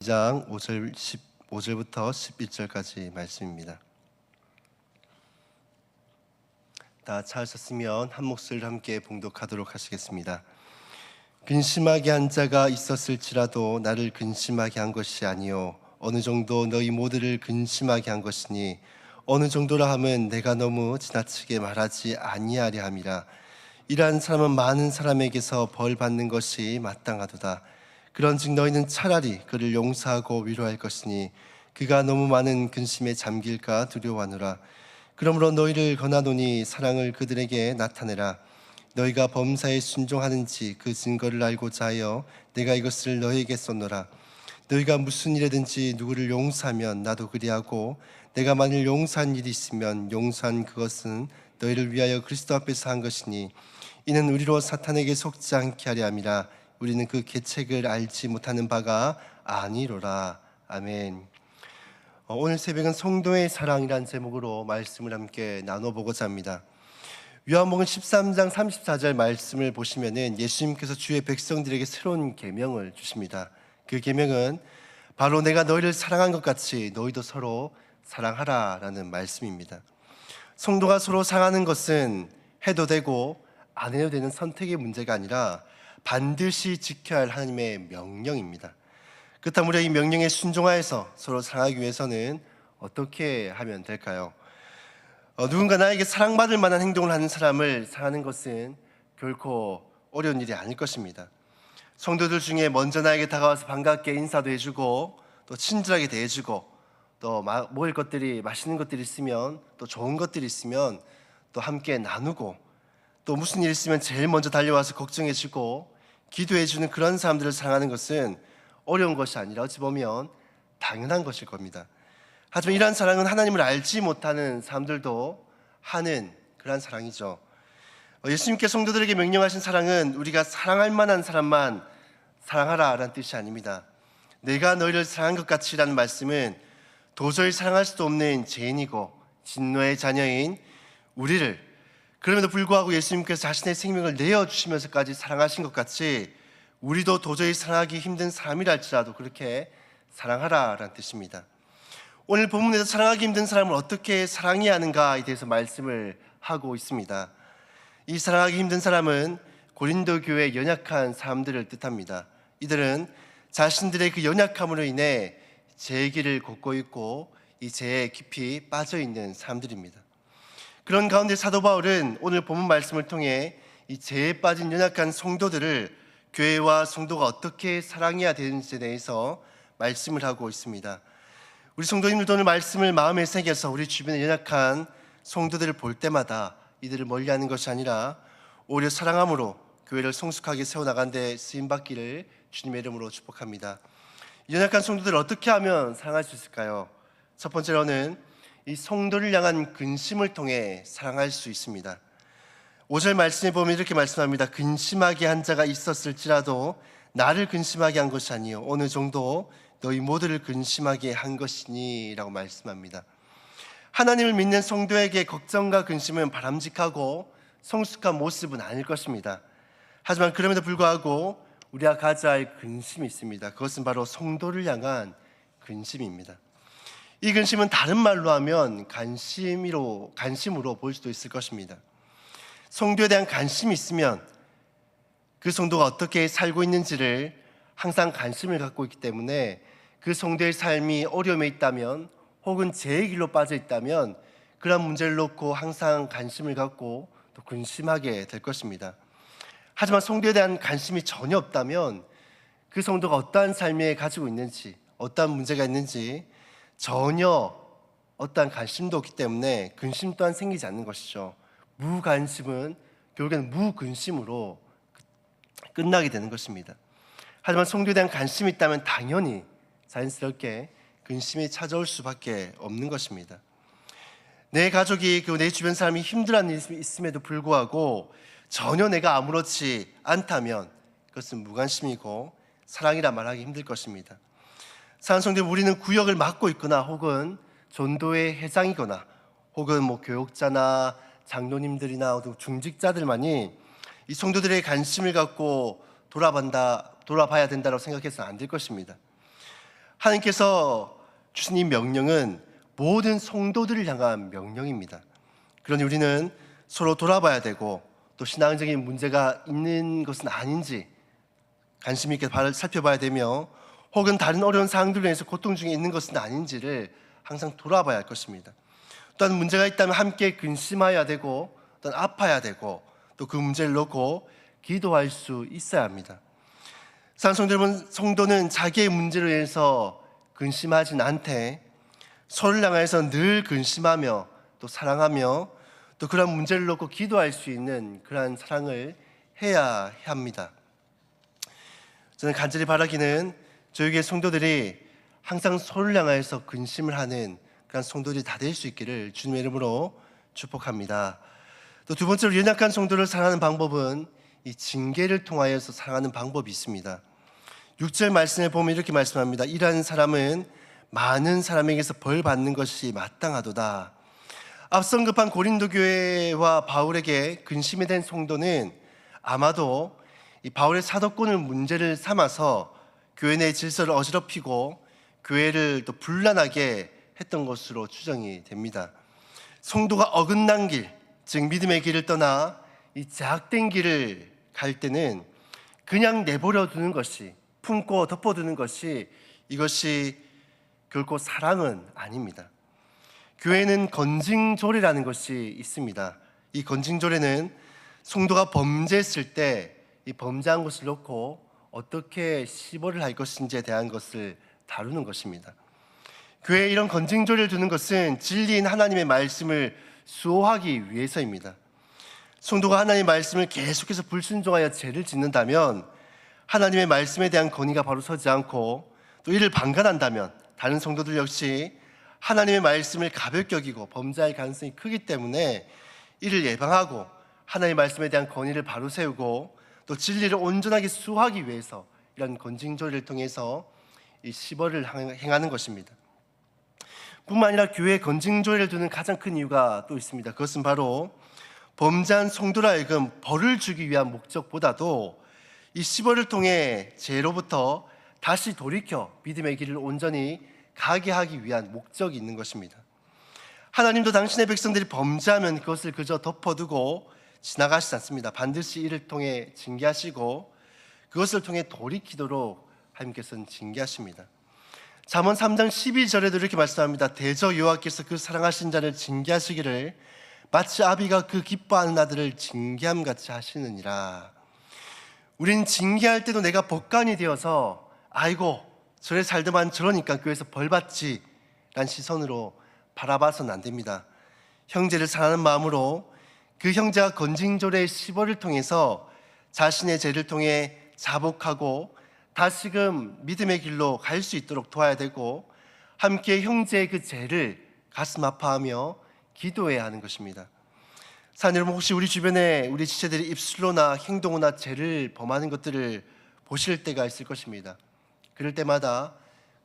2장 5절부터 11절까지 말씀입니다. 다 찾으셨으면 한 목소리를 함께 봉독하도록 하시겠습니다. 근심하게 한 자가 있었을지라도 나를 근심하게 한 것이 아니요 어느 정도 너희 모두를 근심하게 한 것이니 어느 정도라 함은 내가 너무 지나치게 말하지 아니하려 함이라. 이러한 사람은 많은 사람에게서 벌 받는 것이 마땅하도다. 그런즉 너희는 차라리 그를 용서하고 위로할 것이니 그가 너무 많은 근심에 잠길까 두려워하노라. 그러므로 너희를 권하노니 사랑을 그들에게 나타내라. 너희가 범사에 순종하는지 그 증거를 알고자 하여 내가 이것을 너희에게 썼노라. 너희가 무슨 일이든지 누구를 용서하면 나도 그리하고 내가 만일 용서한 일이 있으면 용서한 그것은 너희를 위하여 그리스도 앞에서 한 것이니 이는 우리로 사탄에게 속지 않게 하려 함이라. 우리는 그 계책을 알지 못하는 바가 아니로라. 아멘. 오늘 새벽은 성도의 사랑이라는 제목으로 말씀을 함께 나눠보고자 합니다. 요한복음 13장 34절 말씀을 보시면은 예수님께서 주의 백성들에게 새로운 계명을 주십니다. 그 계명은 바로 내가 너희를 사랑한 것 같이 너희도 서로 사랑하라라는 말씀입니다. 성도가 서로 사랑하는 것은 해도 되고 안 해도 되는 선택의 문제가 아니라 반드시 지켜야 할 하나님의 명령입니다. 그렇다면 우리가 이 명령에 순종하여서 서로 사랑하기 위해서는 어떻게 하면 될까요? 누군가 나에게 사랑받을 만한 행동을 하는 사람을 사랑하는 것은 결코 어려운 일이 아닐 것입니다. 성도들 중에 먼저 나에게 다가와서 반갑게 인사도 해주고 또 친절하게 대해주고 또 먹을 것들이 맛있는 것들이 있으면 또 좋은 것들이 있으면 또 함께 나누고 또 무슨 일 있으면 제일 먼저 달려와서 걱정해주고 기도해주는 그런 사람들을 사랑하는 것은 어려운 것이 아니라 어찌 보면 당연한 것일 겁니다. 하지만 이러한 사랑은 하나님을 알지 못하는 사람들도 하는 그러한 사랑이죠. 예수님께 성도들에게 명령하신 사랑은 우리가 사랑할 만한 사람만 사랑하라라는 뜻이 아닙니다. 내가 너희를 사랑한 것 같이라는 말씀은 도저히 사랑할 수도 없는 죄인이고 진노의 자녀인 우리를 그럼에도 불구하고 예수님께서 자신의 생명을 내어주시면서까지 사랑하신 것 같이 우리도 도저히 사랑하기 힘든 사람이라 할지라도 그렇게 사랑하라라는 뜻입니다. 오늘 본문에서 사랑하기 힘든 사람을 어떻게 사랑해야 하는가에 대해서 말씀을 하고 있습니다. 이 사랑하기 힘든 사람은 고린도 교회의 연약한 사람들을 뜻합니다. 이들은 자신들의 그 연약함으로 인해 죄의 길을 걷고 있고 이 죄에 깊이 빠져 있는 사람들입니다. 그런 가운데 사도 바울은 오늘 본문 말씀을 통해 이 죄에 빠진 연약한 성도들을 교회와 성도가 어떻게 사랑해야 되는지에 대해서 말씀을 하고 있습니다. 우리 성도님들도 오늘 말씀을 마음에 새겨서 우리 주변의 연약한 성도들을 볼 때마다 이들을 멀리하는 것이 아니라 오히려 사랑함으로 교회를 성숙하게 세워나가는 데 쓰임받기를 주님의 이름으로 축복합니다. 연약한 성도들을 어떻게 하면 사랑할 수 있을까요? 첫 번째로는 이 성도를 향한 근심을 통해 사랑할 수 있습니다. 5절 말씀에 보면 이렇게 말씀합니다. 근심하게 한 자가 있었을지라도 나를 근심하게 한 것이 아니요 어느 정도 너희 모두를 근심하게 한 것이니 라고 말씀합니다. 하나님을 믿는 성도에게 걱정과 근심은 바람직하고 성숙한 모습은 아닐 것입니다. 하지만 그럼에도 불구하고 우리가 가져야 할 근심이 있습니다. 그것은 바로 성도를 향한 근심입니다. 이 근심은 다른 말로 하면 관심으로 볼 수도 있을 것입니다. 성도에 대한 관심이 있으면 그 성도가 어떻게 살고 있는지를 항상 관심을 갖고 있기 때문에 그 성도의 삶이 어려움에 있다면 혹은 죄의 길로 빠져 있다면 그런 문제를 놓고 항상 관심을 갖고 또 근심하게 될 것입니다. 하지만 성도에 대한 관심이 전혀 없다면 그 성도가 어떠한 삶에 가지고 있는지 어떠한 문제가 있는지 전혀 어떠한 관심도 없기 때문에 근심 또한 생기지 않는 것이죠. 무관심은 결국에는 무근심으로 끝나게 되는 것입니다. 하지만 성도에 대한 관심이 있다면 당연히 자연스럽게 근심이 찾아올 수밖에 없는 것입니다. 내 가족이 그리고 내 주변 사람이 힘들어하는 일이 있음에도 불구하고 전혀 내가 아무렇지 않다면 그것은 무관심이고 사랑이라 말하기 힘들 것입니다. 사랑하는 성도, 우리는 구역을 맡고 있거나 혹은 전도의 회장이거나 혹은 교육자나 장로님들이나 중직자들만이 이 성도들의 관심을 갖고 돌아봐야 된다고 생각해서는 안 될 것입니다. 하나님께서 주신 이 명령은 모든 성도들을 향한 명령입니다. 그러니 우리는 서로 돌아봐야 되고 또 신앙적인 문제가 있는 것은 아닌지 관심 있게 살펴봐야 되며 혹은 다른 어려운 상황들로 인해서 고통 중에 있는 것은 아닌지를 항상 돌아봐야 할 것입니다. 또한 문제가 있다면 함께 근심해야 되고 또는 아파야 되고 또 그 문제를 놓고 기도할 수 있어야 합니다. 사랑하는 여러분, 성도는 자기의 문제로 인해서 근심하진 않되 서로를 향해서 늘 근심하며 또 사랑하며 또 그런 문제를 놓고 기도할 수 있는 그러한 사랑을 해야 합니다. 저는 간절히 바라기는 저에게 성도들이 항상 서로를 향해서 근심을 하는 그런 성도들이 다 될 수 있기를 주님의 이름으로 축복합니다. 또 두 번째로 연약한 성도를 사랑하는 방법은 이 징계를 통하여서 사랑하는 방법이 있습니다. 6절 말씀에 보면 이렇게 말씀합니다. 이러한 사람은 많은 사람에게서 벌 받는 것이 마땅하도다. 앞선 급한 고린도 교회와 바울에게 근심이 된 성도는 아마도 이 바울의 사도권을 문제를 삼아서 교회 내 질서를 어지럽히고 교회를 또 분란하게 했던 것으로 추정이 됩니다. 성도가 어긋난 길, 즉 믿음의 길을 떠나 이 제약된 길을 갈 때는 그냥 내버려 두는 것이, 품고 덮어두는 것이, 이것이 결코 사랑은 아닙니다. 교회는 건징조례라는 것이 있습니다. 이 건징조례는 성도가 범죄했을 때 이 범죄한 것을 놓고 어떻게 시벌을 할 것인지에 대한 것을 다루는 것입니다. 교회에 이런 건징조례를 두는 것은 진리인 하나님의 말씀을 수호하기 위해서입니다. 성도가 하나님의 말씀을 계속해서 불순종하여 죄를 짓는다면 하나님의 말씀에 대한 건의가 바로 서지 않고 또 이를 방관한다면 다른 성도들 역시 하나님의 말씀을 가볍게 여기고 범죄할 가능성이 크기 때문에 이를 예방하고 하나님의 말씀에 대한 건의를 바로 세우고 또 진리를 온전하게 수호하기 위해서 이런 건징조례를 통해서 이 시벌을 행하는 것입니다. 뿐만 아니라 교회에 건징조례를 두는 가장 큰 이유가 또 있습니다. 그것은 바로 범죄한 성도로 하여금 벌을 주기 위한 목적보다도 이 시벌을 통해 죄로부터 다시 돌이켜 믿음의 길을 온전히 가게 하기 위한 목적이 있는 것입니다. 하나님도 당신의 백성들이 범죄하면 그것을 그저 덮어두고 지나가시지 않습니다. 반드시 이를 통해 징계하시고 그것을 통해 돌이키도록 하나님께서는 징계하십니다. 잠언 3장 12절에도 이렇게 말씀합니다. 대저 여호와께서 그 사랑하신 자를 징계하시기를 마치 아비가 그 기뻐하는 아들을 징계함같이 하시느니라. 우린 징계할 때도 내가 법관이 되어서 아이고 저래 살더만 저러니까 교회에서 벌받지 라는 시선으로 바라봐서는 안 됩니다. 형제를 사랑하는 마음으로 그 형제가 건징조례의 시벌을 통해서 자신의 죄를 통해 자복하고 다시금 믿음의 길로 갈 수 있도록 도와야 되고 함께 형제의 그 죄를 가슴 아파하며 기도해야 하는 것입니다. 사랑하는 여러분, 혹시 우리 주변에 우리 지체들이 입술로나 행동으로나 죄를 범하는 것들을 보실 때가 있을 것입니다. 그럴 때마다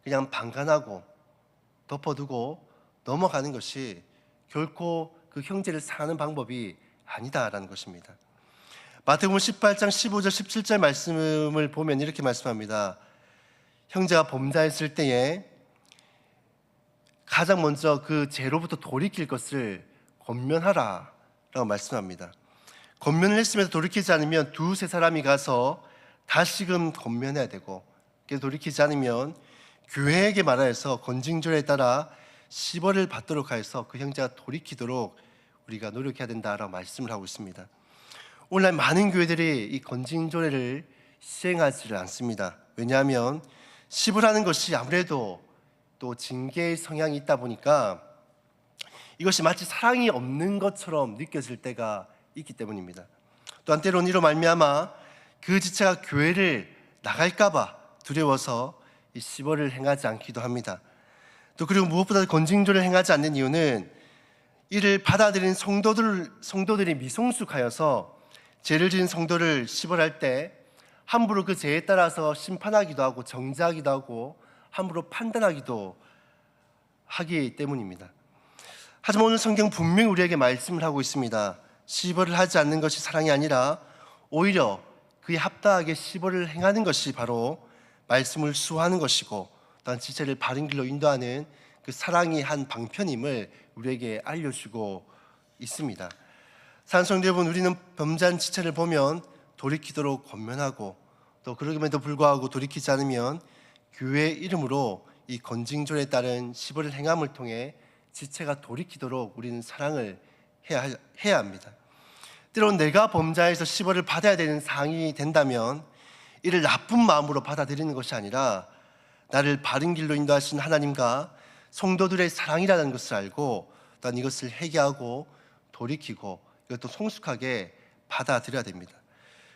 그냥 방관하고 덮어두고 넘어가는 것이 결코 그 형제를 사랑하는 방법이 아니다라는 것입니다. 마태복음 18장 15절 17절 말씀을 보면 이렇게 말씀합니다. 형제가 범죄했을 때에 가장 먼저 그 죄로부터 돌이킬 것을 권면하라 라고 말씀합니다. 권면을 했음에도 돌이키지 않으면 두세 사람이 가서 다시금 권면해야 되고 돌이키지 않으면 교회에게 말하여서 건징조례에 따라 시벌을 받도록 하여서 그 형제가 돌이키도록 우리가 노력해야 된다라고 말씀을 하고 있습니다. 오늘날 많은 교회들이 이 건징조례를 시행하지를 않습니다. 왜냐하면 시벌하는 것이 아무래도 또 징계의 성향이 있다 보니까 이것이 마치 사랑이 없는 것처럼 느껴질 때가 있기 때문입니다. 또한 때로는 이로 말미암아 그 지체가 교회를 나갈까봐 두려워서 이 시벌을 행하지 않기도 합니다. 또 그리고 무엇보다 건징조례를 행하지 않는 이유는 이를 받아들인 성도들이 미성숙하여서 죄를 지은 성도를 시벌할 때 함부로 그 죄에 따라서 심판하기도 하고 정죄하기도 하고 함부로 판단하기도 하기 때문입니다. 하지만 오늘 성경 분명히 우리에게 말씀을 하고 있습니다. 시벌을 하지 않는 것이 사랑이 아니라 오히려 그에 합당하게 시벌을 행하는 것이 바로 말씀을 수호하는 것이고 또한 지체를 바른 길로 인도하는 그 사랑이 한 방편임을 우리에게 알려주고 있습니다. 사랑하는 성도 여러분, 우리는 범죄한 지체를 보면 돌이키도록 권면하고, 또 그럼에도 불구하고 돌이키지 않으면 교회의 이름으로 이 건징졸에 따른 시벌을 행함을 통해 지체가 돌이키도록 우리는 사랑을 해야 합니다. 때론 내가 범죄에서 시벌을 받아야 되는 상황이 된다면 이를 나쁜 마음으로 받아들이는 것이 아니라 나를 바른 길로 인도하신 하나님과 성도들의 사랑이라는 것을 알고 또한 이것을 회개하고 돌이키고 이것도 성숙하게 받아들여야 됩니다.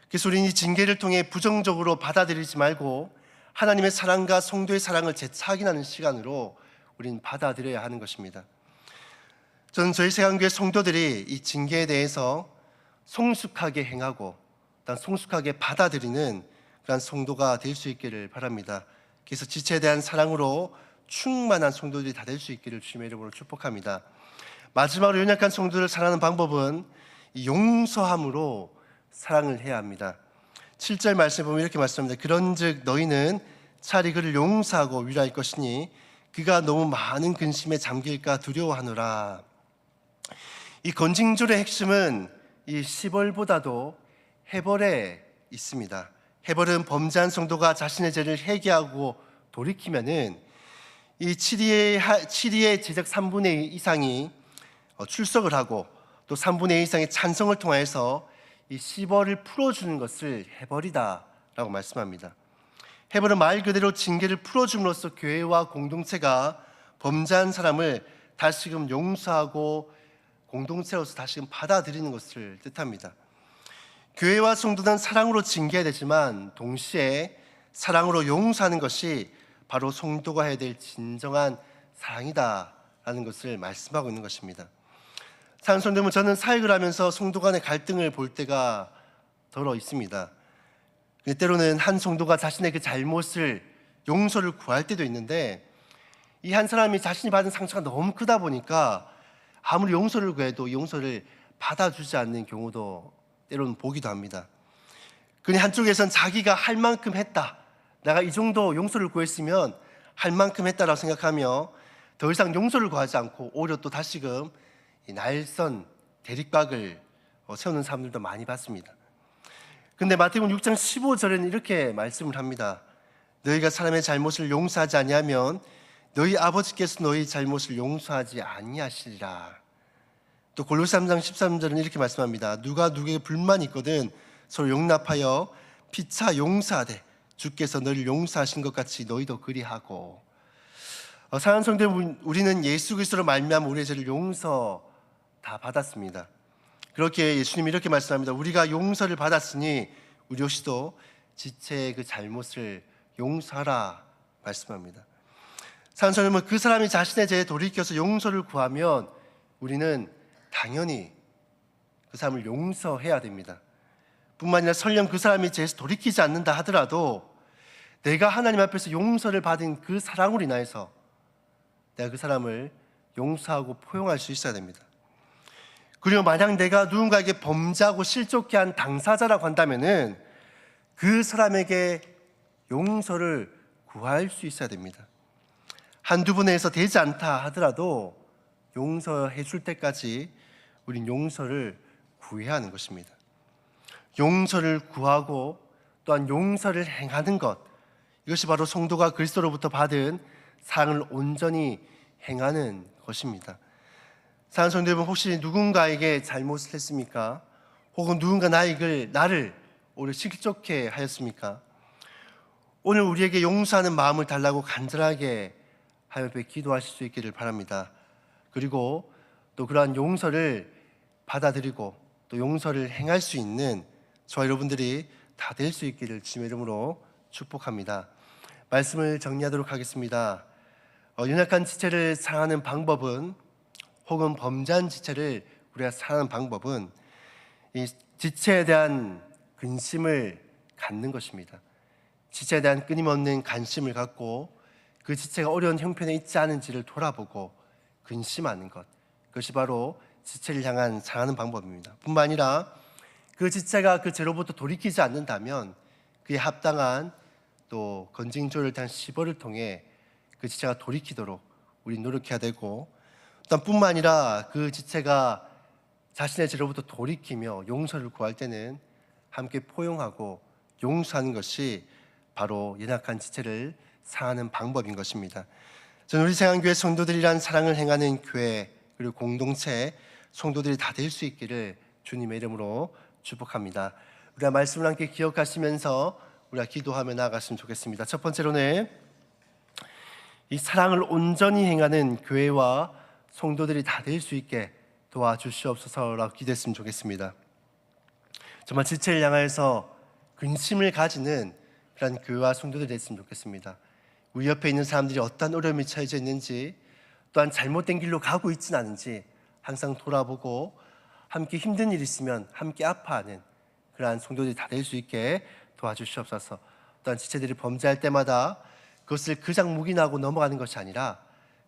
그래서 우리는 이 징계를 통해 부정적으로 받아들이지 말고 하나님의 사랑과 성도의 사랑을 재확인하는 시간으로 우리는 받아들여야 하는 것입니다. 저는 저희 세강교회 성도들이 이 징계에 대해서 성숙하게 행하고 또한 성숙하게 받아들이는 그런 성도가 될 수 있기를 바랍니다. 그래서 지체에 대한 사랑으로 충만한 성도들이 다 될 수 있기를 주님의 이름으로 축복합니다. 마지막으로 연약한 성도들을 사랑하는 방법은 용서함으로 사랑을 해야 합니다. 7절 말씀에 보면 이렇게 말씀합니다. 그런즉 너희는 차라리 그를 용서하고 위로할 것이니 그가 너무 많은 근심에 잠길까 두려워하노라. 이 건징졸의 핵심은 이 시벌보다도 해벌에 있습니다. 해벌은 범죄한 성도가 자신의 죄를 회개하고 돌이키면은 이 7위의 제적 3분의 2 이상이 출석을 하고 또 3분의 2 이상의 찬성을 통해서 이 시벌을 풀어주는 것을 해벌이다라고 말씀합니다. 해벌은 말 그대로 징계를 풀어줌으로써 교회와 공동체가 범죄한 사람을 다시금 용서하고 공동체로서 다시금 받아들이는 것을 뜻합니다. 교회와 성도는 사랑으로 징계해야 되지만 동시에 사랑으로 용서하는 것이 바로 성도가 해야 될 진정한 사랑이다라는 것을 말씀하고 있는 것입니다. 사랑하는 성도 여러분, 저는 사역을 하면서 성도 간의 갈등을 볼 때가 더러 있습니다. 때로는 한 성도가 자신의 그 잘못을 용서를 구할 때도 있는데 이 한 사람이 자신이 받은 상처가 너무 크다 보니까 아무리 용서를 구해도 이 용서를 받아주지 않는 경우도 때로는 보기도 합니다. 그냥 한쪽에선 자기가 할 만큼 했다, 내가 이 정도 용서를 구했으면 할 만큼 했다라고 생각하며 더 이상 용서를 구하지 않고 오히려 또 다시금 날선 대립각을 세우는 사람들도 많이 봤습니다. 근데 마태복음 6장 15절에는 이렇게 말씀을 합니다. 너희가 사람의 잘못을 용서하지 아니하면 너희 아버지께서 너희 잘못을 용서하지 아니하시리라. 또 골로새 3장 13절은 이렇게 말씀합니다. 누가 누구에게 불만이 있거든 서로 용납하여 피차 용서하되 주께서 너희를 용서하신 것 같이 너희도 그리하고. 사랑하는 성도 여러분, 우리는 예수 그리스도로 말미암아 우리의 죄를 용서 다 받았습니다. 그렇게 예수님이 이렇게 말씀합니다. 우리가 용서를 받았으니 우리 역시도 지체의 그 잘못을 용서하라 말씀합니다. 사랑하는 성도 여러분, 그 사람이 자신의 죄에 돌이켜서 용서를 구하면 우리는 당연히 그 사람을 용서해야 됩니다. 뿐만 아니라 설령 그 사람이 죄에서 돌이키지 않는다 하더라도 내가 하나님 앞에서 용서를 받은 그 사랑으로 인하여서 내가 그 사람을 용서하고 포용할 수 있어야 됩니다. 그리고 만약 내가 누군가에게 범죄하고 실족해 한 당사자라고 한다면은 그 사람에게 용서를 구할 수 있어야 됩니다. 한두 번에 해서 되지 않다 하더라도 용서해 줄 때까지 우린 용서를 구해야 하는 것입니다. 용서를 구하고 또한 용서를 행하는 것, 이것이 바로 성도가 그리스도로부터 받은 사랑을 온전히 행하는 것입니다. 사랑하는 성도 여러분, 혹시 누군가에게 잘못을 했습니까? 혹은 누군가 나를 오히려 실족해 하였습니까? 오늘 우리에게 용서하는 마음을 달라고 간절하게 하나님 앞에 기도하실 수 있기를 바랍니다. 그리고 또 그러한 용서를 받아들이고 또 용서를 행할 수 있는 저와 여러분들이 다 될 수 있기를 주님의 이름으로 축복합니다. 말씀을 정리하도록 하겠습니다. 연약한 지체를 사랑하는 방법은, 혹은 범죄한 지체를 우리가 사랑하는 방법은 이 지체에 대한 근심을 갖는 것입니다. 지체에 대한 끊임없는 관심을 갖고 그 지체가 어려운 형편에 있지 않은지를 돌아보고 근심하는 것, 그것이 바로 지체를 향한 사랑하는 방법입니다. 뿐만 아니라 그 지체가 그 죄로부터 돌이키지 않는다면 그에 합당한 또 건징조를 대한 시벌을 통해 그 지체가 돌이키도록 우리 노력해야 되고, 또한 뿐만 아니라 그 지체가 자신의 죄로부터 돌이키며 용서를 구할 때는 함께 포용하고 용서하는 것이 바로 연약한 지체를 사랑하는 방법인 것입니다. 저는 우리 세안교회 성도들이란 사랑을 행하는 교회 그리고 공동체 성도들이 다 될 수 있기를 주님의 이름으로 축복합니다. 우리가 말씀을 함께 기억하시면서 우리가 기도하며 나아갔으면 좋겠습니다. 첫 번째로는 이 사랑을 온전히 행하는 교회와 성도들이 다 될 수 있게 도와주시옵소서라고 기도했으면 좋겠습니다. 정말 지체를 향하여서 근심을 가지는 그런 교회와 성도들이 됐으면 좋겠습니다. 우리 옆에 있는 사람들이 어떤 어려움이 처해져 있는지, 또한 잘못된 길로 가고 있지는 않은지 항상 돌아보고 함께 힘든 일이 있으면 함께 아파하는 그러한 성도들이 다 될 수 있게 도와주시옵소서. 또한 지체들이 범죄할 때마다 그것을 그냥 묵인하고 넘어가는 것이 아니라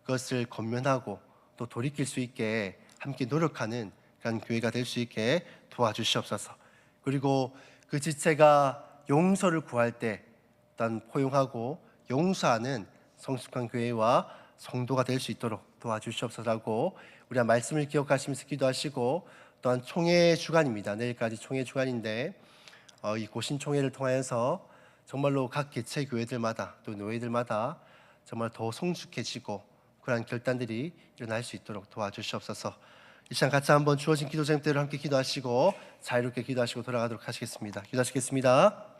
그것을 권면하고 또 돌이킬 수 있게 함께 노력하는 그런 교회가 될 수 있게 도와주시옵소서. 그리고 그 지체가 용서를 구할 때 또한 포용하고 용서하는 성숙한 교회와 성도가 될 수 있도록 도와주시옵소서라고 우리가 말씀을 기억하시면서 기도하시고, 또한 총회 주간입니다. 내일까지 총회 주간인데 이 고신총회를 통하여서 정말로 각 개체 교회들마다 또 노예들마다 정말 더 성숙해지고 그러한 결단들이 일어날 수 있도록 도와주시옵소서. 이 시간 같이 한번 주어진 기도 제목대로 함께 기도하시고 자유롭게 기도하시고 돌아가도록 하시겠습니다. 기도하시겠습니다.